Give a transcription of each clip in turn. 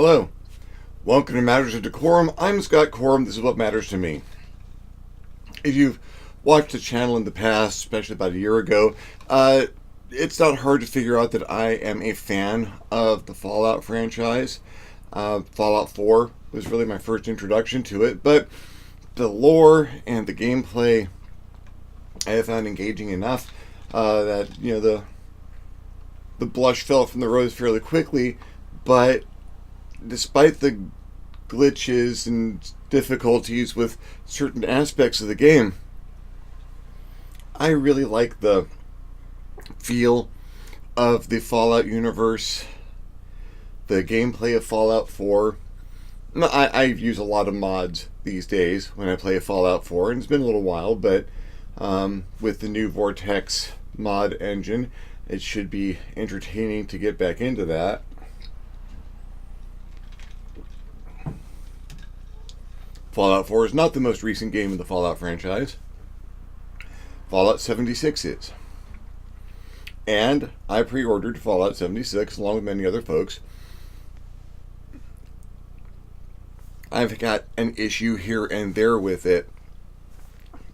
Hello, welcome to Matters of DeCorum. I'm Scott Corum. This is what matters to me. If you've watched the channel in the past, especially about a year ago, it's not hard to figure out that I am a fan of the Fallout franchise. Fallout 4 was really my first introduction to it, but the lore and the gameplay I have found engaging enough that the blush fell from the rose fairly quickly. But despite the glitches and difficulties with certain aspects of the game, I really like the feel of the Fallout universe, the gameplay of Fallout 4. I use a lot of mods these days when I play Fallout 4, and it's been a little while, but with the new Vortex mod engine, it should be entertaining to get back into that. Fallout 4 is not the most recent game in the Fallout franchise. Fallout 76 is. And I pre-ordered Fallout 76 along with many other folks. I've got an issue here and there with it.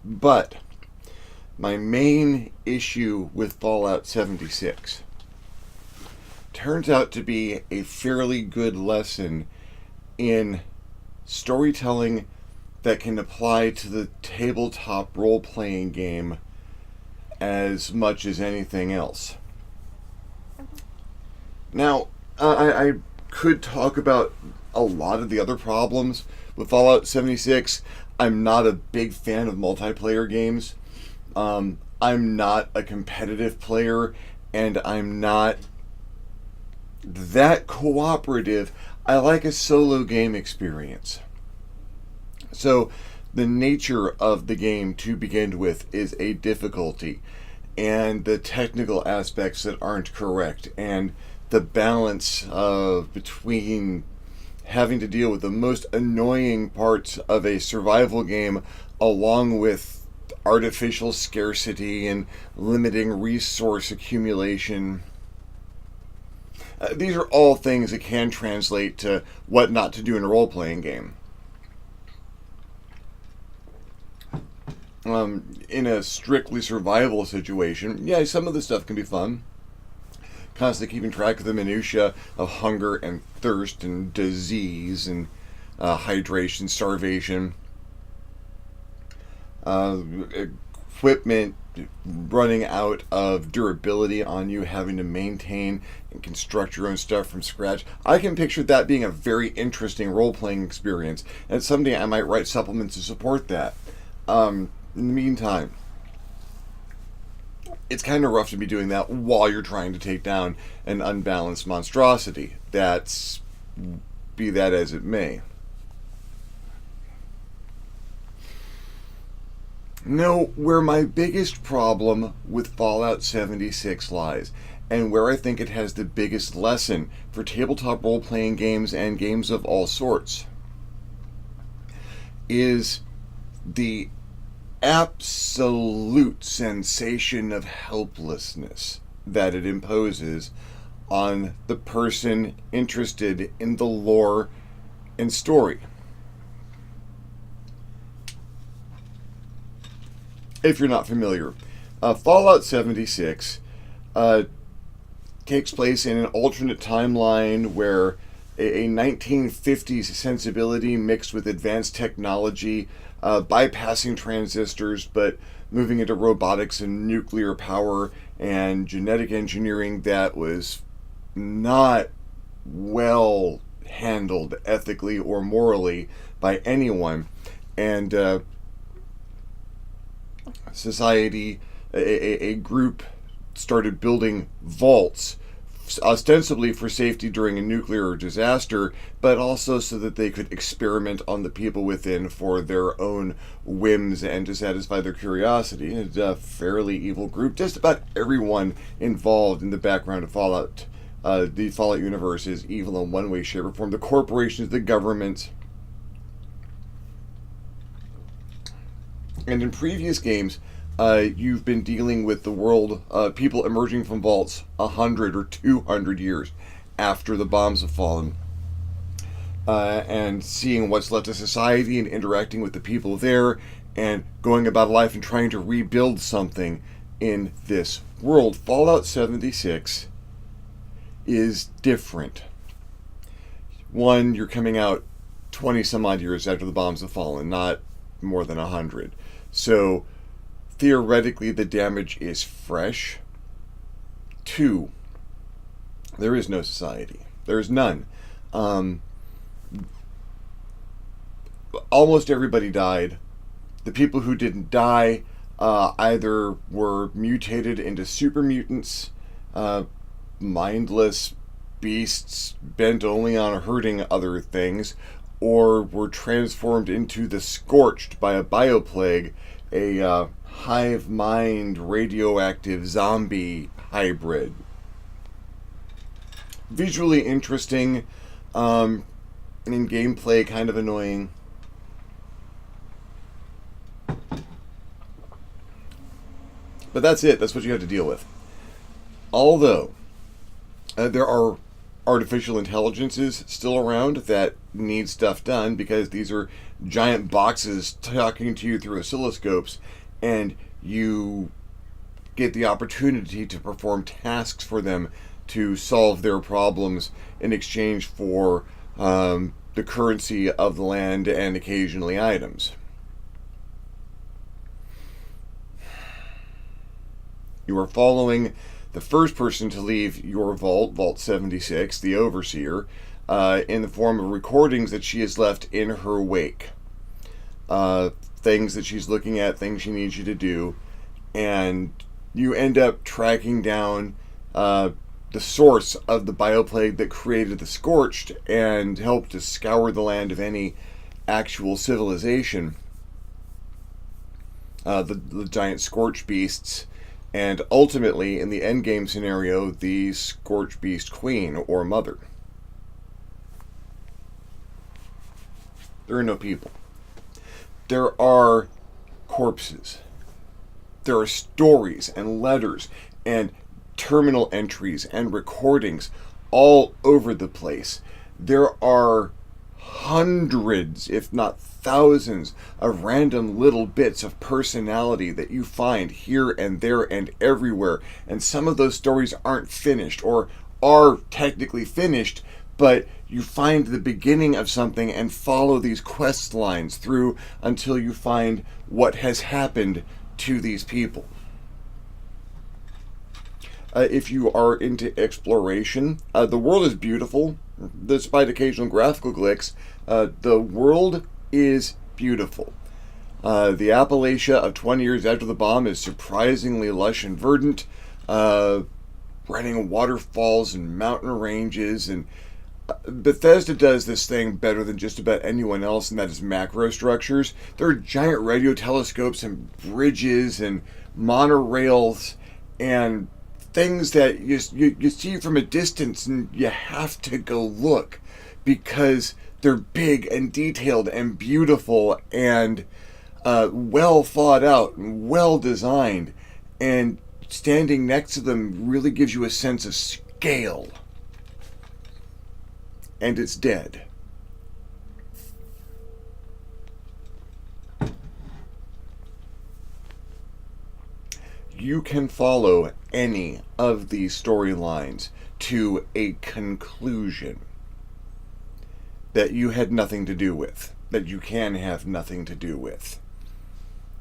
But my main issue with Fallout 76 turns out to be a fairly good lesson in storytelling that can apply to the tabletop role-playing game as much as anything else. Now, I could talk about a lot of the other problems with Fallout 76. I'm not a big fan of multiplayer games. I'm not a competitive player, and I'm not that cooperative. I like a solo game experience. So the nature of the game to begin with is a difficulty, and the technical aspects that aren't correct, and the balance between having to deal with the most annoying parts of a survival game along with artificial scarcity and limiting resource accumulation. These are all things that can translate to what not to do in a role-playing game. In a strictly survival situation, yeah, some of the stuff can be fun. Constantly keeping track of the minutiae of hunger and thirst and disease and hydration, starvation, equipment running out of durability on you, having to maintain and construct your own stuff from scratch. I can picture that being a very interesting role-playing experience, and someday I might write supplements to support that. In the meantime, it's kind of rough to be doing that while you're trying to take down an unbalanced monstrosity. Be that as it may. No, where my biggest problem with Fallout 76 lies, and where I think it has the biggest lesson for tabletop role-playing games and games of all sorts, is the absolute sensation of helplessness that it imposes on the person interested in the lore and story. If you're not familiar, Fallout 76 takes place in an alternate timeline where a 1950s sensibility mixed with advanced technology, bypassing transistors but moving into robotics and nuclear power and genetic engineering that was not well handled ethically or morally by anyone. And society, a group started building vaults ostensibly for safety during a nuclear disaster, but also so that they could experiment on the people within for their own whims and to satisfy their curiosity. It's a fairly evil group. Just about everyone involved in the background of Fallout, the Fallout universe, is evil in one way, shape, or form. The corporations, the governments. And in previous games, you've been dealing with the world, people emerging from vaults 100 or 200 years after the bombs have fallen. and seeing what's left of society and interacting with the people there and going about life and trying to rebuild something in this world. Fallout 76 is different. One, you're coming out 20 some odd years after the bombs have fallen, not more than 100. So theoretically the damage is fresh. Two, there is no society. There's none. Almost everybody died. The people who didn't die either were mutated into super mutants, mindless beasts bent only on hurting other things, or were transformed into the Scorched by a bioplague, a hive mind radioactive zombie hybrid. Visually interesting, and in gameplay kind of annoying. But that's it. That's what you have to deal with. Although there are artificial intelligences still around that need stuff done, because these are giant boxes talking to you through oscilloscopes, and you get the opportunity to perform tasks for them to solve their problems in exchange for the currency of the land and occasionally items. You are following the first person to leave your vault, Vault 76, the Overseer, in the form of recordings that she has left in her wake. Things that she's looking at, things she needs you to do, and you end up tracking down the source of the bioplague that created the Scorched and helped to scour the land of any actual civilization. The giant Scorch beasts, and ultimately, in the endgame scenario, the Scorch Beast Queen, or Mother. There are no people. There are corpses. There are stories and letters and terminal entries and recordings all over the place. There are hundreds, if not thousands, of random little bits of personality that you find here and there and everywhere. And some of those stories aren't finished, or are technically finished, but you find the beginning of something and follow these quest lines through until you find what has happened to these people. If you are into exploration, the world is beautiful, despite occasional graphical glitches. The world is beautiful. The Appalachia of 20 years after the bomb is surprisingly lush and verdant, running waterfalls and mountain ranges, and Bethesda does this thing better than just about anyone else, and that is macro structures. There are giant radio telescopes and bridges and monorails and things that you see from a distance, and you have to go look because they're big and detailed and beautiful and well thought out and well designed, and standing next to them really gives you a sense of scale. And it's dead. You can follow any of these storylines to a conclusion that you had nothing to do with, that you can have nothing to do with.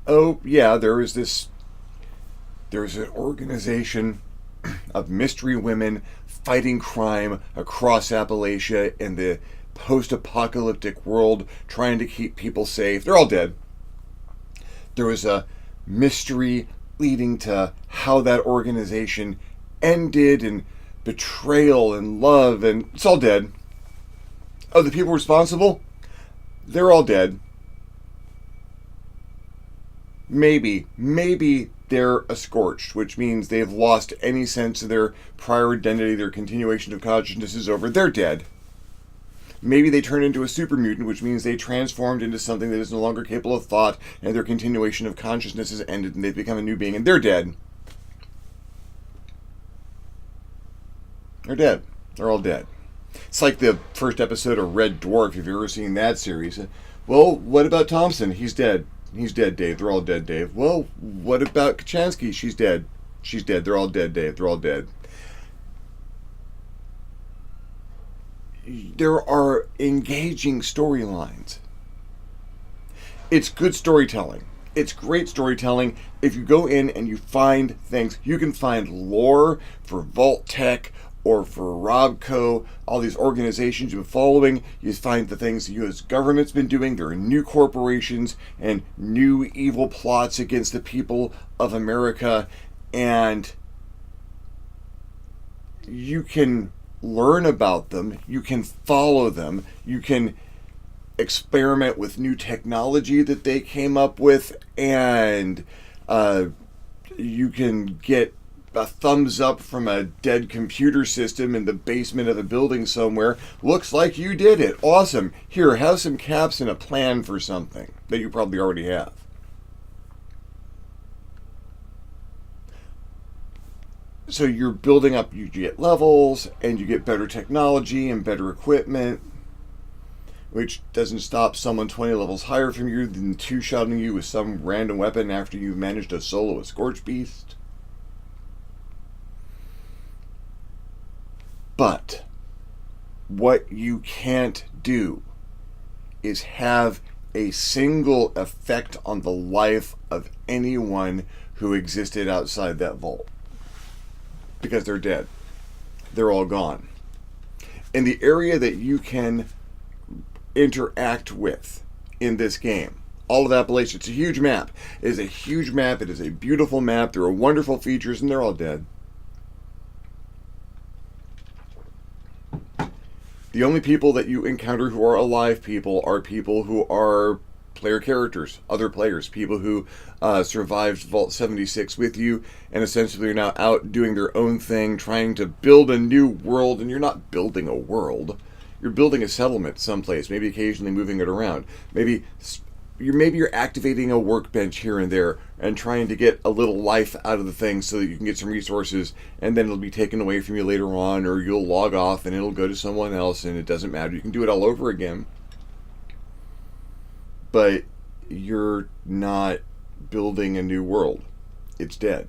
Oh, yeah, there's an organization of mystery women fighting crime across Appalachia in the post-apocalyptic world, trying to keep people safe. They're all dead. There was a mystery leading to how that organization ended, and betrayal and love, and it's all dead. Oh, the people responsible? They're all dead. Maybe they're a Scorched, which means they've lost any sense of their prior identity, their continuation of consciousness is over. They're dead. Maybe they turn into a super mutant, which means they transformed into something that is no longer capable of thought, and their continuation of consciousness has ended, and they've become a new being, and they're dead. They're dead. They're all dead. It's like the first episode of Red Dwarf, if you've ever seen that series. Well, what about Thompson? He's dead. He's dead, Dave. They're all dead, Dave. Well, what about Kachansky? She's dead. She's dead. They're all dead, Dave. They're all dead. There are engaging storylines. It's good storytelling. It's great storytelling. If you go in and you find things, you can find lore for Vault Tech or for Robco, all these organizations you've been following. You find the things the U.S. government's been doing. There are new corporations and new evil plots against the people of America. And you can learn about them. You can follow them. You can experiment with new technology that they came up with. And you can get a thumbs up from a dead computer system in the basement of a building somewhere. Looks like you did it. Awesome. Here, have some caps and a plan for something that you probably already have. So you're building up, you get levels, and you get better technology and better equipment, which doesn't stop someone 20 levels higher from you than two-shotting you with some random weapon after you've managed to solo a Scorch Beast. But what you can't do is have a single effect on the life of anyone who existed outside that vault. Because they're dead. They're all gone. In the area that you can interact with in this game, all of Appalachia, it's a huge map. It is a huge map. It is a beautiful map. There are wonderful features, and they're all dead. The only people that you encounter who are alive people are people who are player characters, other players, people who survived Vault 76 with you, and essentially are now out doing their own thing, trying to build a new world. And you're not building a world. You're building a settlement someplace, maybe occasionally moving it around. Maybe you're activating a workbench here and there and trying to get a little life out of the thing so that you can get some resources, and then it'll be taken away from you later on, or you'll log off and it'll go to someone else, and it doesn't matter. You can do it all over again. But you're not building a new world. It's dead.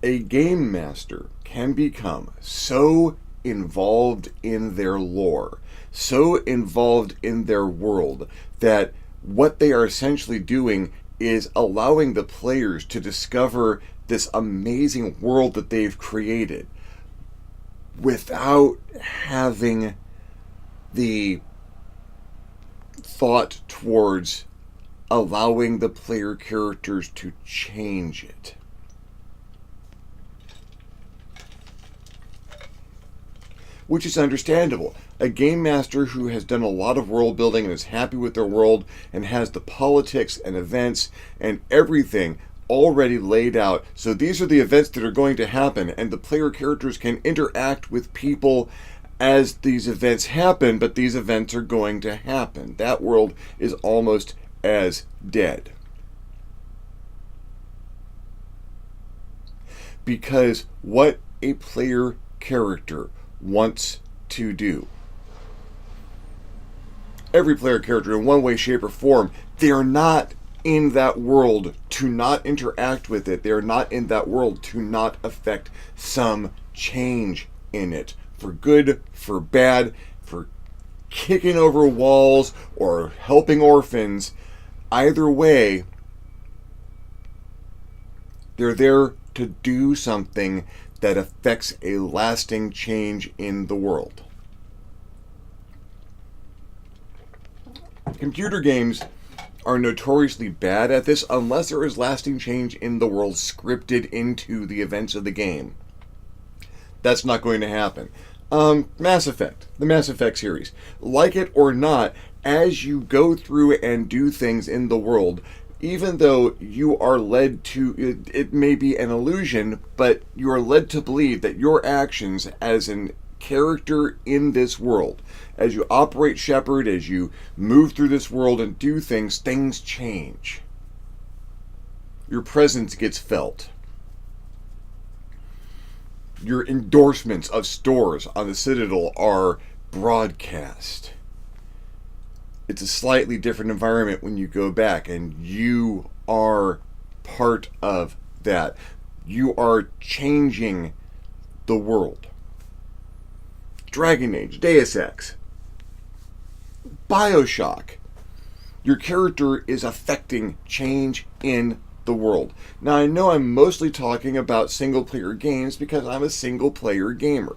A game master can become so involved in their lore, so involved in their world, that what they are essentially doing is allowing the players to discover this amazing world that they've created without having the thought towards allowing the player characters to change it. Which is understandable. A game master who has done a lot of world building and is happy with their world and has the politics and events and everything already laid out. So these are the events that are going to happen, and the player characters can interact with people as these events happen, but these events are going to happen. That world is almost as dead. Because what a player character wants to do. Every player character, in one way, shape, or form, they are not in that world to not interact with it. They are not in that world to not affect some change in it. For good, for bad, for kicking over walls, or helping orphans. Either way, they're there to do something that affects a lasting change in the world. Computer games are notoriously bad at this unless there is lasting change in the world scripted into the events of the game. That's not going to happen. Mass Effect, the Mass Effect series. Like it or not, as you go through and do things in the world, even though you are led to, it may be an illusion, but you are led to believe that your actions as an character in this world. As you operate Shepherd, as you move through this world and do things, things change. Your presence gets felt. Your endorsements of stores on the Citadel are broadcast. It's a slightly different environment when you go back, and you are part of that. You are changing the world. Dragon Age, Deus Ex, BioShock. Your character is affecting change in the world. Now, I know I'm mostly talking about single-player games because I'm a single-player gamer.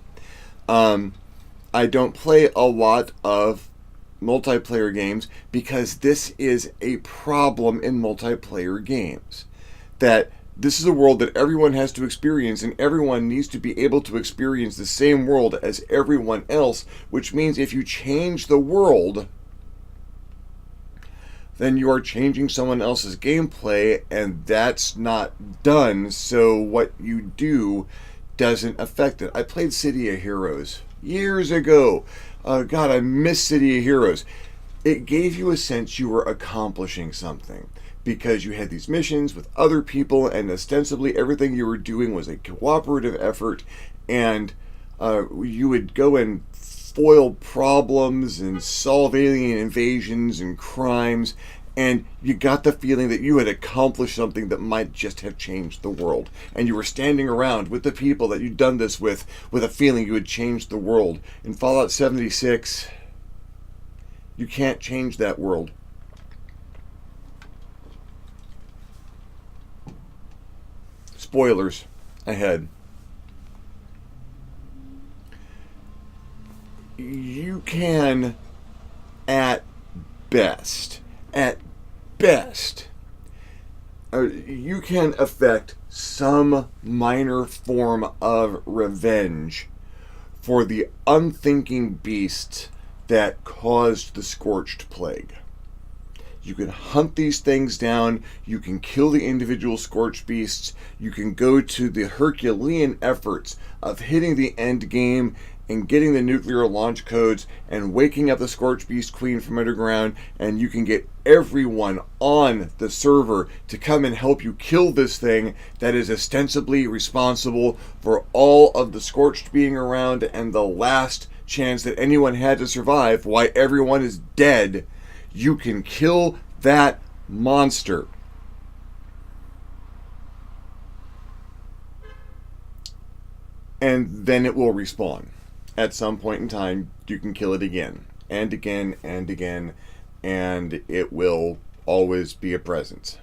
I don't play a lot of multiplayer games because this is a problem in multiplayer games. That this is a world that everyone has to experience, and everyone needs to be able to experience the same world as everyone else, which means if you change the world, then you are changing someone else's gameplay, and that's not done, so what you do doesn't affect it. I played City of Heroes years ago. God, I miss City of Heroes. It gave you a sense you were accomplishing something because you had these missions with other people, and ostensibly everything you were doing was a cooperative effort, and you would go and foil problems and solve alien invasions and crimes, and you got the feeling that you had accomplished something that might just have changed the world. And you were standing around with the people that you'd done this with a feeling you had changed the world. In Fallout 76, you can't change that world. Spoilers ahead. You can, at best, you can affect some minor form of revenge for the unthinking beasts that caused the Scorched Plague. You can hunt these things down, you can kill the individual Scorched Beasts, you can go to the Herculean efforts of hitting the end game and getting the nuclear launch codes and waking up the Scorched Beast Queen from underground, and you can get everyone on the server to come and help you kill this thing that is ostensibly responsible for all of the Scorched being around and the last chance that anyone had to survive, why everyone is dead. You can kill that monster. And then it will respawn. At some point in time, you can kill it again, and again, and again, and it will always be a presence.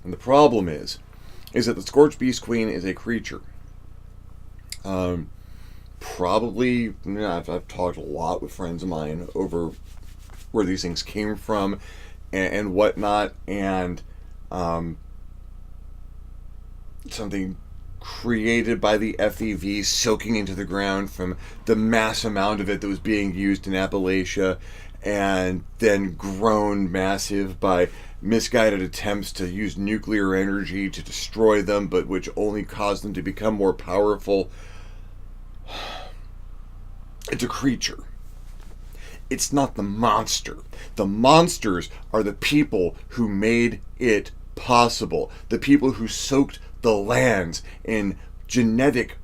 And the problem is that the Scorched Beast Queen is a creature. Probably, I've talked a lot with friends of mine over where these things came from and whatnot, and something created by the FEV soaking into the ground from the mass amount of it that was being used in Appalachia, and then grown massive by misguided attempts to use nuclear energy to destroy them, but which only caused them to become more powerful. It's a creature. It's not the monster. The monsters are the people who made it possible. The people who soaked the lands in genetic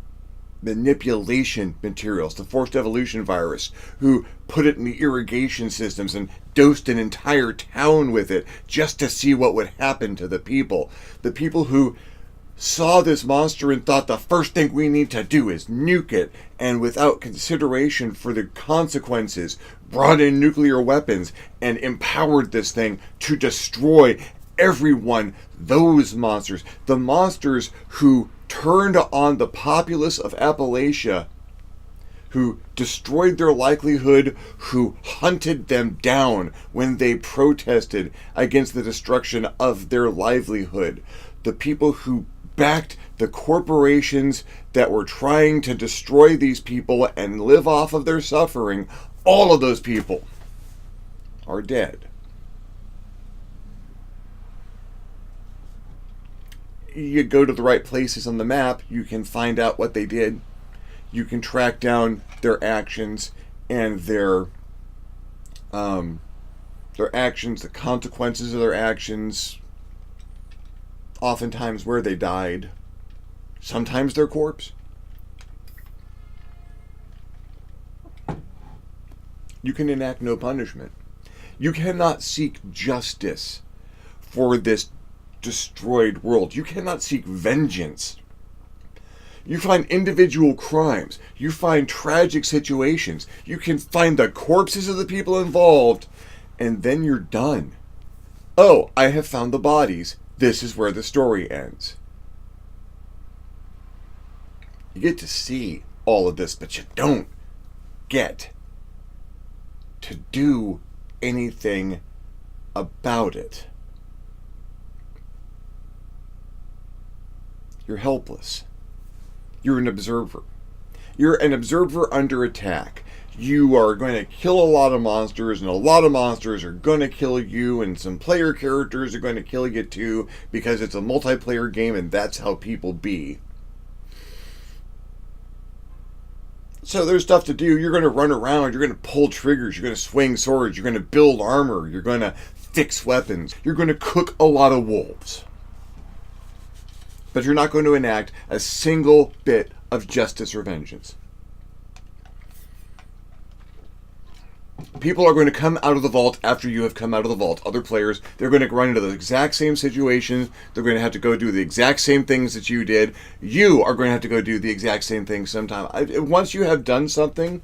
manipulation materials, the forced evolution virus, who put it in the irrigation systems and dosed an entire town with it just to see what would happen to the people. The people who saw this monster and thought the first thing we need to do is nuke it, and without consideration for the consequences, brought in nuclear weapons and empowered this thing to destroy everyone. Those monsters, the monsters who turned on the populace of Appalachia, who destroyed their livelihood, who hunted them down when they protested against the destruction of their livelihood, the people who backed the corporations that were trying to destroy these people and live off of their suffering, all of those people are dead. you go to the right places on the map, you can find out what they did. You can track down their actions and their actions, the consequences of their actions, oftentimes where they died, sometimes their corpse. You can enact no punishment. You cannot seek justice for this destroyed world. You cannot seek vengeance. You find individual crimes. You find tragic situations. You can find the corpses of the people involved, and then you're done. Oh, I have found the bodies. This is where the story ends. You get to see all of this, but you don't get to do anything about it. You're helpless. You're an observer. You're an observer under attack. You are going to kill a lot of monsters, and a lot of monsters are going to kill you, and some player characters are going to kill you too, because it's a multiplayer game and that's how people be. So there's stuff to do. You're going to run around, you're going to pull triggers, you're going to swing swords, you're going to build armor, you're going to fix weapons, you're going to cook a lot of wolves. But you're not going to enact a single bit of justice or vengeance. People are going to come out of the vault after you have come out of the vault. Other players, they're going to run into the exact same situations. They're going to have to go do the exact same things that you did. You are going to have to go do the exact same things sometime. Once you have done something,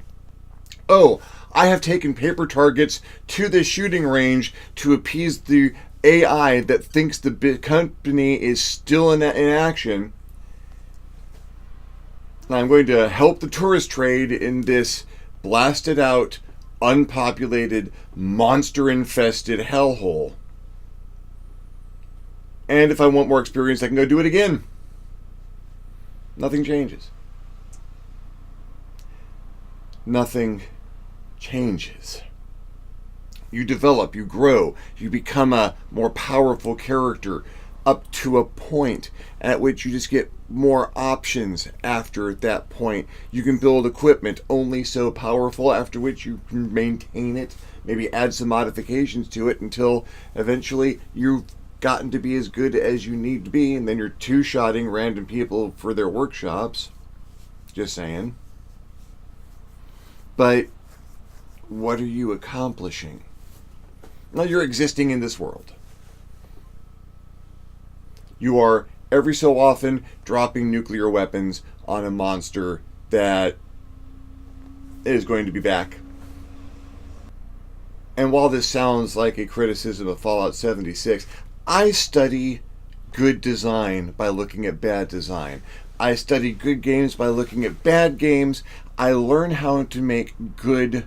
oh, I have taken paper targets to the shooting range to appease the AI that thinks the company is still in action. And I'm going to help the tourist trade in this blasted out, unpopulated, monster-infested hellhole. And if I want more experience, I can go do it again. Nothing changes. Nothing changes. You develop, you grow, you become a more powerful character up to a point at which you just get more options after that point. You can build equipment only so powerful, after which you can maintain it, maybe add some modifications to it until eventually you've gotten to be as good as you need to be, and then you're two-shotting random people for their workshops. Just saying. But what are you accomplishing? Well, you're existing in this world. You are every so often dropping nuclear weapons on a monster that is going to be back. And while this sounds like a criticism of Fallout 76, I study good design by looking at bad design. I study good games by looking at bad games. I learn how to make good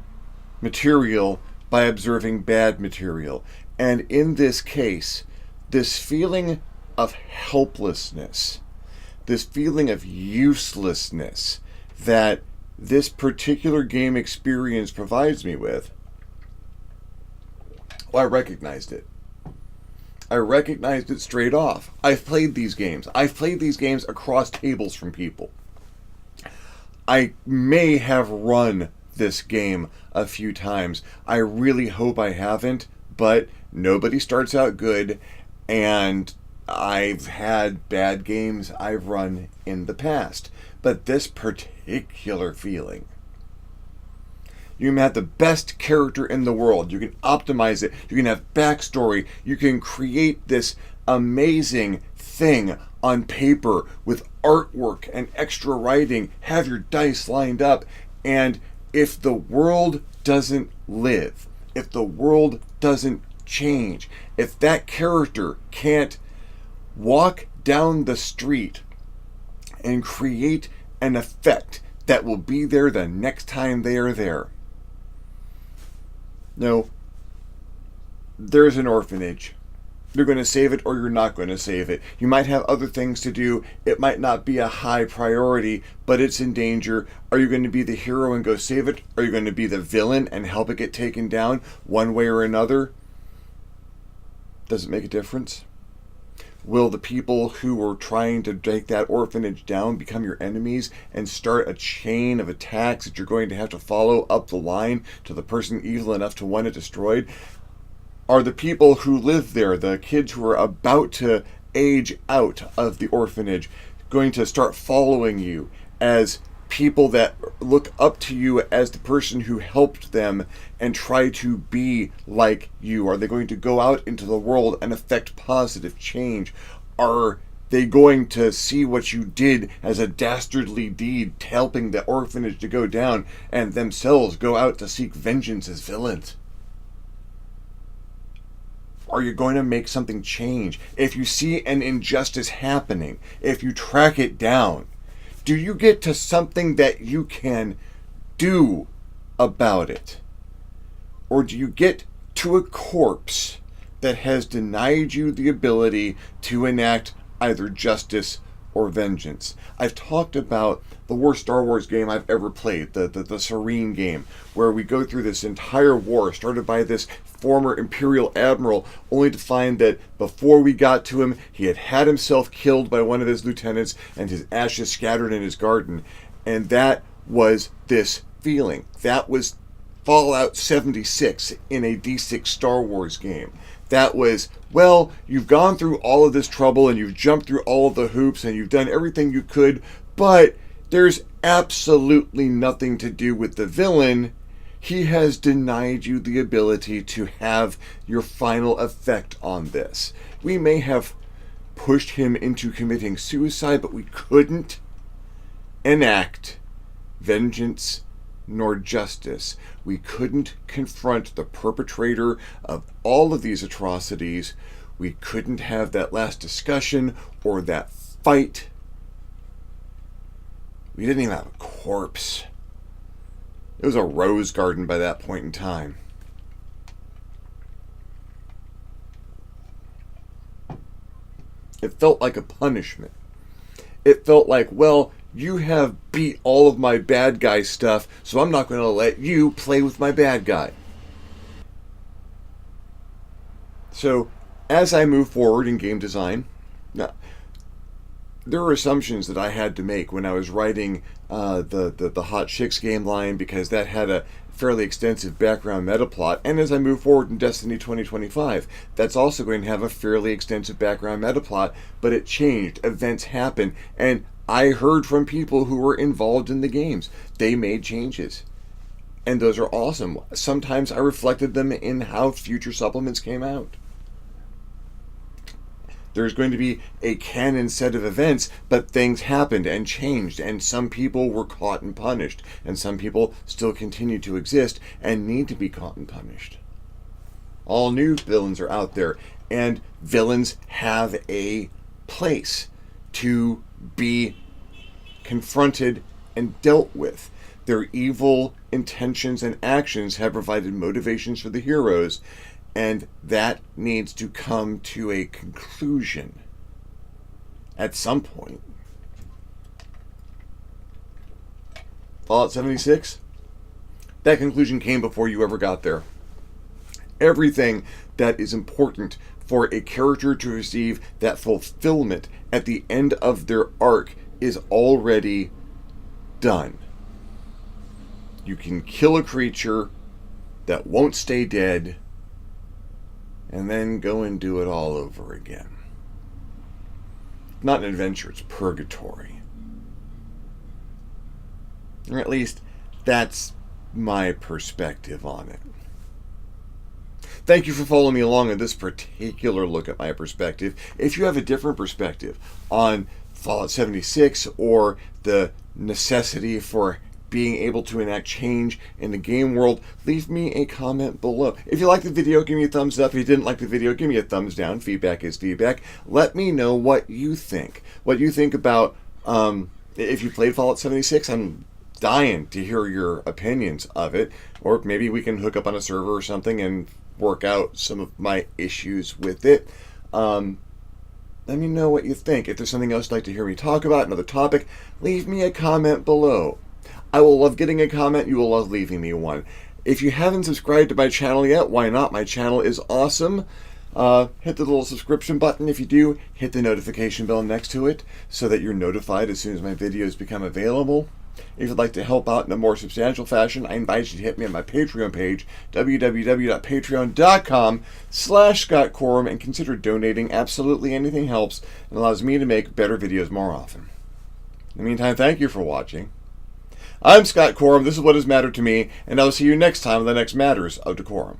material by observing bad material. And in this case, this feeling of helplessness, this feeling of uselessness that this particular game experience provides me with, well, I recognized it. I recognized it straight off. I've played these games. I've played these games across tables from people. I may have run this game a few times. I really hope I haven't, but nobody starts out good, and I've had bad games I've run in the past. But this particular feeling, you can have the best character in the world. You can optimize it. You can have backstory. You can create this amazing thing on paper with artwork and extra writing. Have your dice lined up. And if the world doesn't live, if the world doesn't change, if that character can't walk down the street and create an effect that will be there the next time they are there. No, there's an orphanage. You're going to save it or you're not going to save it. You might have other things to do. It might not be a high priority, but it's in danger. Are you going to be the hero and go save it? Are you going to be the villain and help it get taken down one way or another? Does it make a difference? Will the people who were trying to take that orphanage down become your enemies and start a chain of attacks that you're going to have to follow up the line to the person evil enough to want it destroyed? Are the people who live there, the kids who are about to age out of the orphanage, going to start following you as people that look up to you as the person who helped them and try to be like you? Are they going to go out into the world and affect positive change? Are they going to see what you did as a dastardly deed, helping the orphanage to go down, and themselves go out to seek vengeance as villains? Are you going to make something change? If you see an injustice happening, if you track it down, do you get to something that you can do about it? Or do you get to a corpse that has denied you the ability to enact either justice or vengeance? I've talked about the worst Star Wars game I've ever played, the Serene game, where we go through this entire war started by this former Imperial Admiral, only to find that before we got to him, he had himself killed by one of his lieutenants and his ashes scattered in his garden. And that was this feeling. That was Fallout 76 in a D6 Star Wars game. That was, well, you've gone through all of this trouble and you've jumped through all of the hoops and you've done everything you could, but there's absolutely nothing to do with the villain. He has denied you the ability to have your final effect on this. We may have pushed him into committing suicide, but we couldn't enact vengeance nor justice. We couldn't confront the perpetrator of all of these atrocities. We couldn't have that last discussion or that fight. We didn't even have a corpse. It was a rose garden by that point in time. It felt like a punishment. It felt like, well, you have beat all of my bad guy stuff, so I'm not going to let you play with my bad guy. So, as I move forward in game design, now, there are assumptions that I had to make when I was writing the Hot Chicks game line, because that had a fairly extensive background meta plot, and as I move forward in Destiny 2025, that's also going to have a fairly extensive background meta plot, but it changed, events happened, and I heard from people who were involved in the games. They made changes, and those are awesome. Sometimes I reflected them in how future supplements came out. There's going to be a canon set of events, but things happened and changed, and some people were caught and punished, and some people still continue to exist and need to be caught and punished. All new villains are out there, and villains have a place to be confronted and dealt with. Their evil intentions and actions have provided motivations for the heroes, and that needs to come to a conclusion at some point. Fallout 76? That conclusion came before you ever got there. Everything that is important for a character to receive that fulfillment at the end of their arc is already done. You can kill a creature that won't stay dead and then go and do it all over again. Not an adventure, it's purgatory. Or at least that's my perspective on it. Thank you for following me along in this particular look at my perspective. If you have a different perspective on Fallout 76 or the necessity for being able to enact change in the game world, leave me a comment below. If you liked the video, give me a thumbs up. If you didn't like the video, give me a thumbs down. Feedback is feedback. Let me know what you think. What you think about, if you played Fallout 76, I'm dying to hear your opinions of it. Or maybe we can hook up on a server or something and work out some of my issues with it. Let me know what you think. If there's something else you'd like to hear me talk about, another topic, leave me a comment below. I will love getting a comment. You will love leaving me one. If you haven't subscribed to my channel yet, why not? My channel is awesome. Hit the little subscription button. If you do, hit the notification bell next to it so that you're notified as soon as my videos become available. If you'd like to help out in a more substantial fashion, I invite you to hit me on my Patreon page, www.patreon.com/ScottCorum, and consider donating. Absolutely anything helps and allows me to make better videos more often. In the meantime, thank you for watching. I'm Scott Corum, this is what has mattered to me, and I'll see you next time on the next Matters of DeCorum.